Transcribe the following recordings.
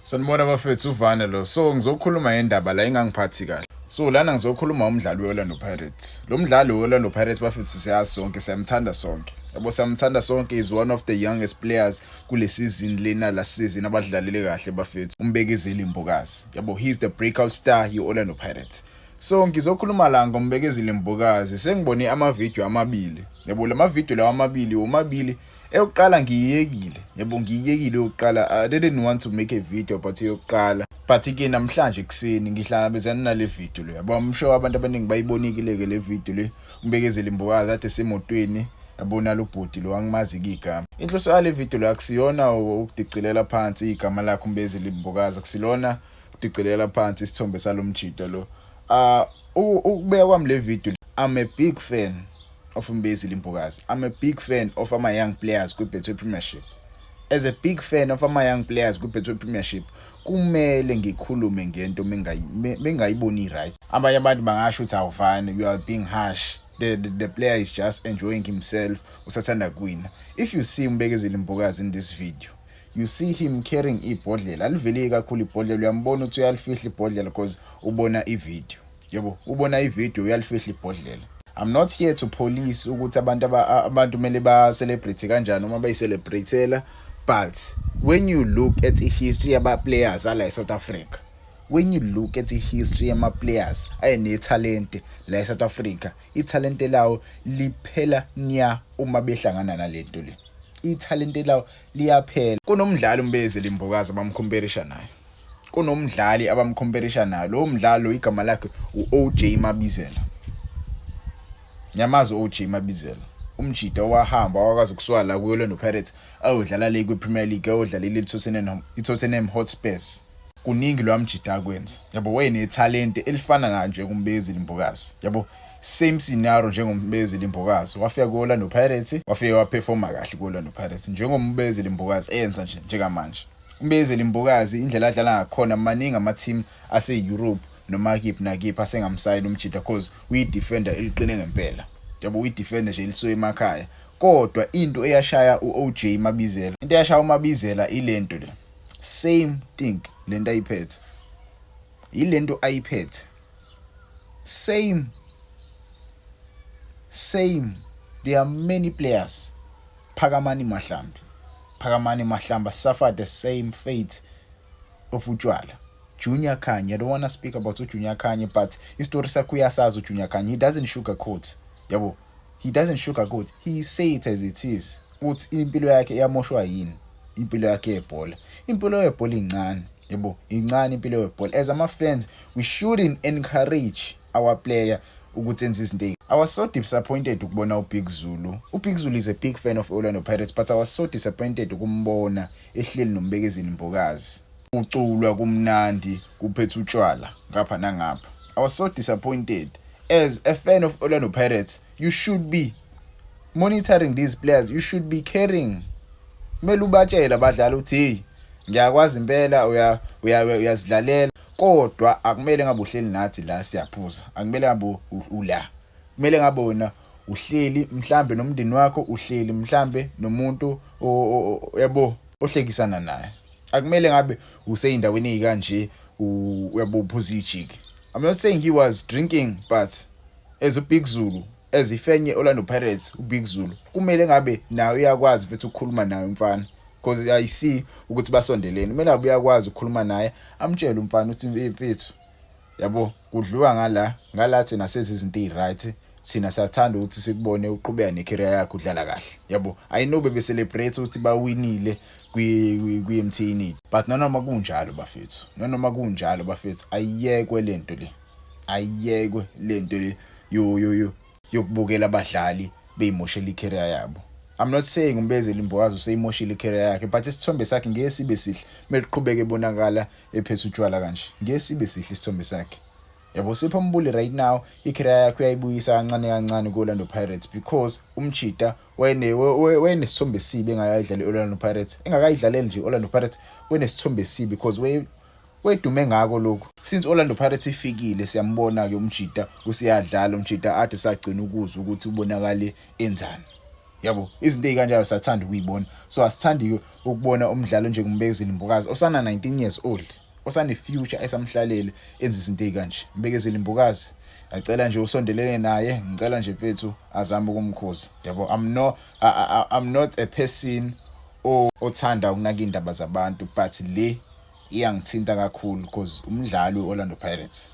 Sanibona bafethu uvana lo. So ngizokhuluma ngendaba la engangiphathi kahle. So lana ngizokhuluma umdlalo weOrlando Pirates. Lo mdlalo weOrlando Pirates bafethu siyazi sonke, siyamthanda sonke. Yabo siyamthanda sonke, is one of the youngest players kule season lena la season abadlalile kahle bafethu. Umbekezeli Mbokazi. Yabo he's the breakout star yeOrlando Pirates. So ngizokhuluma la ngombekezeli Mbokazi. Sengibone ama-video amabili. Yabo lama video lawa amabili eyokuqala ngiyekile. Yebo ngiyekile yokuqala. I didn't want to make a video but yokuqala. But ke namhlanje kuseni ngihlangabezana nale video le. Yabo amsho abantu abaningi bayibonikile ke le video le. Umbekezeli Mbokazi ade semotweni yabona lo bhodi lo angimazi igama. Inhloso yale video la akusiyona ukudicilela phansi igama lakhe umbekezeli Mbokazi, akusilona ukudicilela phansi isithombe salomjito lo. Ukubeka kwami le video, I'm a big fan of Umbezi Mbokazi. I'm a big fan of our young players kwi-Betway Premiership. As a big fan of our young players kwi-Betway Premiership, kumele ngikhulume ngento mengayiboni right. Abanye abantu bangasho ukuthi awufani, you are being harsh. The player is just enjoying himself, usathanda kuwina. If you see Umbekezeli Mbokazi in this video, you see him carrying ibhodlela. Alivele kakhulu ibhodlela, uyambona ukuthi uyalifihla ibhodlela because ubona ivideo. Yebo, ubona ivideo uyalifihla ibhodlela. I'm not here to police ukuthi abantu mele ba celebrate kanjani noma bayicelebrateela, but when you look at the history aba players ala South Africa, when you look at the history ama players ayene talent la South Africa, italent lawo liphela nya uma behlangana nalento le. Italent lawo liyaphela. Kunomdlali Umbezeli Mbokazi abamcomparisa naye. Kunomdlali abamcomparisa naye. Lo mdlalo igama lakhe uOJ Mabizela. Nyamazo OJ Mabizela. Umjida owahamba wakwazi ukuswala kuOrlando Pirates awudlala le kwiPremier League, awudlalile iTottenham Hotspur. Kuningi lwamjida akwenza. Yabo wayene talent elifana kanje kuMbekezeli Mbokazi. Yabo same scenario njengoMbekezeli Mbokazi. Wafika kuOrlando Pirates, wafika waperforma kahle kuOrlando Pirates njengoMbekezeli Mbokazi enza nje njengamanje. Umbezeli Mbokazi indlela adlala ngakhona maningi ama team ase-Europe noma nakiphi asengamsayini umjida cause uyi-defender eliqine ngempela. Yabo uyi-defender nje eliso emakhaya. Kodwa into eyashaya uOJ Mabizela, into eyashaya uMabizela ilento le. Same thing lento ayiphethe. Ilento ayiphethe. Same. There are many players. Phakamani Mahlamba suffered the same fate of Utshwala. Junior Khanye, I don't want to speak about Junior Khanye, but history sakho uyasazi Junior Khanye. He doesn't sugarcoat. Yabo. He doesn't sugarcoat. He say it as it is. Uthi impilo yakhe yamoshwa yini? Impilo yakhe yebhola. Impilo yebhola incane. Yabo, incane impilo yebhola. As ama fans, we shouldn't encourage our player ukuthi enze izinto. I was so disappointed ukubona uBig Zulu. uBig Zulu is a big fan of Orlando Pirates, but I was so disappointed ukumbona ehleli noMbekezeli Mbokazi. Uculwa kumnandi kuphethe utshwala ngapha nangapha. I was so disappointed. As a fan of Orlando Pirates, you should be monitoring these players. You should be caring. Kumele ubatshela abadlali ukuthi hey, ngiyakwazi impela uyazidlalela, kodwa akumele ngabe uhleli nathi la siyaphuza. Akumele ngabe ula. Kumele ngabe wona uhleli mhlambe nomndeni wakho, uhleli mhlambe nomuntu yabo ohlekisana naye. Akumele ngabe useyindaweni ezikanje uyabo uphuza ijiki. I'm not saying he was drinking, but as a Big Zulu, as ifenye Orlando Pirates, uBig Zulu, kumele ngabe nawe uyakwazi futhi ukukhuluma nawe mfana, because I see ukuthi basondelene. Kumele ngabe uyakwazi ukukhuluma naye, amtshele umfana ukuthi mfethu yabo kudliwa ngala thina sezizinto eziright, thina siyathanda ukuthi sikubone uqhubeka necareer yakho udlala kahle. Yabo I know bebe celebrate ukuthi bawinile kwi-MTN, but noma kunjalo bafethu ayekwe lento le yokubukela abadlali beyimoshela icareer yabo. I'm not saying Umbezeli Mbokazi useyimoshela icareer yakhe, but isithombe sakhe ngeke sibe sihle meliqhubeke ebonakala ephethe utshwala kanje. Ngeke sibe sihle isithombe sakhe. Yabo Sipho Mbuli right now icareer yakhe uyayibuyisa kancane kuOrlando Pirates, because umjida wayenesithombe sibi engayidlali Orlando Pirates. Engakayidlaleli nje Orlando Pirates wayenesithombe sibi because wedume ngako lokho. Since Orlando Pirates ifikile siyambona ke umjida usiyadlala, umjida ade sagcina ukuzwa ukuthi ubonakale enzani. yabo izinto ezikanjalo sathanda ukuyibona. So asithandi ukubona umdlalo njengoMbekezeli Mbukazi osana 19 years old osane future esamhlalele enza izinto ezikanje. Mbekezeli Mbukazi acela nje usondelene naye, ngicela nje mfethu azame ukumkhoza, yabo. I'm not a person othanda ukunaka indaba zabantu, but le iyangithinta kakhulu because umdlalo weOrlando Pirates,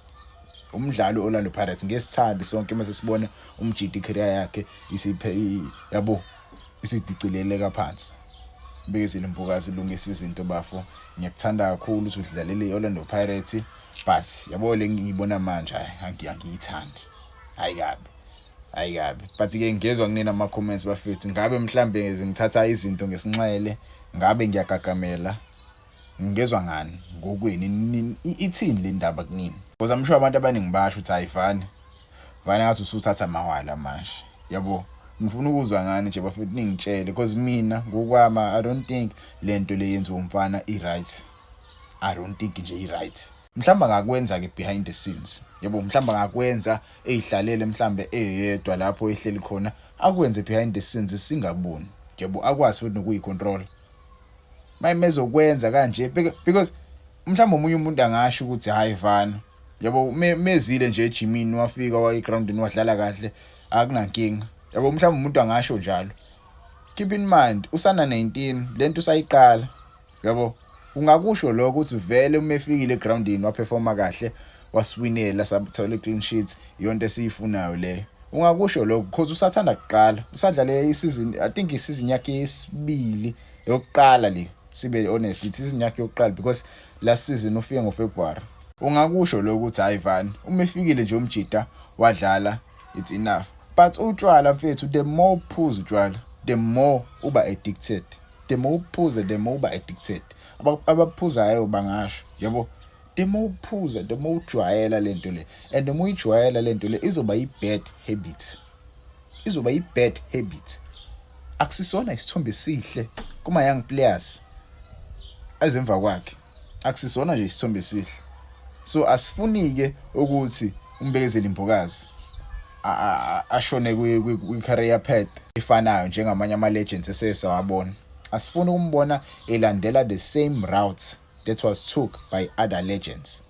ngesithandi sonke mase sibona umjidi career yakhe yabo isidicilele kaphansi. Mbekezeli Mbukazi lungisa izinto bafo, ngiyakuthanda kakhulu ukuthi udlalele iOrlando Pirates, but yabo le ngiyibona manje angiyithandi, hayi kabi. But ke ngezwe kunina ama comments bafethu, ngabe mhlambe ngithatha izinto ngesinxele, ngabe ngiyagagamela, ngezwe ngani ngokweni ithini le ndaba kunini, because I'm sure abantu abaningi basho ukuthi ayifani ngathi usuthatha mawala manje, yabo. Ngifuna ukuzwa ngani nje bafethu ningitshele, because mina ngokwama I don't think lento le yenziwa umfana i-right. I don't think nje i-right. Mhlamba ngakwenza ke behind the scenes, yabo. Mhlamba ngakwenza ezihlalele mhlambe eyedwa lapho ehleli khona, akwenze behind the scenes singaboni, yabo. Akwazi futhi nokuyicontrol mayimezokwenza kanje, because mhlamba umunye umuntu angasho ukuthi hayi Vana, yabo, mezile nje ejimini wafika wayigroundini wadlala kahle akunankinga, yabo. Mhlamba umuntu angasho njalo. Keep in mind usana 19, lento usayiqala, yabo. Ungakusho lokho ukuthi vele uma efikile egroundini waperforma kahle, waswinela, sabuthola clean sheets, iyonto esiyifunayo le. Ungakusho lokho because usathanda ukuqala, usadlale isizini, I think isizini yakhe yesibili yokuqala le, sibe honest, isizini yakhe yokuqala, because last season ufike ngoFebruary. Ungakusho lokho ukuthi hayi Vana, uma efikile nje umjida wadlala, it's enough. But utshwala mfethu, the more uphuza utshwala, the more uba addicted. The more uphuza, the more uba addicted. Abaphuzayo bangasho, yabo. The more uphuza, the more ujwayela lento le, and the more ujwayela lento le izoba i-bad habit. Akusisona isithombe esihle kuma young players azemva kwakhe, akusisona nje isithombe esihle. So asifunike ukuthi uMbekezeli Mbukazi ashone kwi-career path efanayo njengamanye ama-legends esesawabona. Asifuna ukumbona elandela the same route that was took by other legends.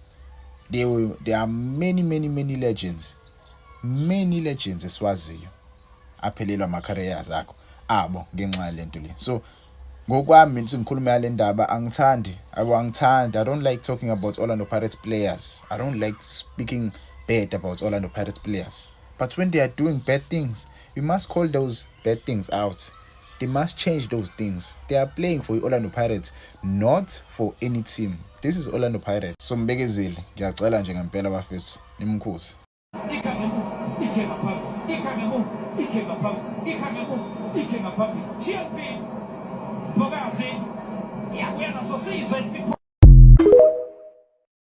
There are many legends esiwaziyo aphelelwa ama-careers akho abo ngenxa lento le. So ngokwami ngithi ngikhuluma le ndaba, angithandi. I don't like talking about Orlando Pirates players. I don't like speaking bad about Orlando Pirates players. But when they are doing bad things, we must call those bad things out. They must change those things. They are playing for Orlando Pirates, not for any team. This is Orlando Pirates. So Mbekezeli, ngiyacela nje ngempela bafethu, nimkhosi. TLP Mbukazi, yakwena sosizwe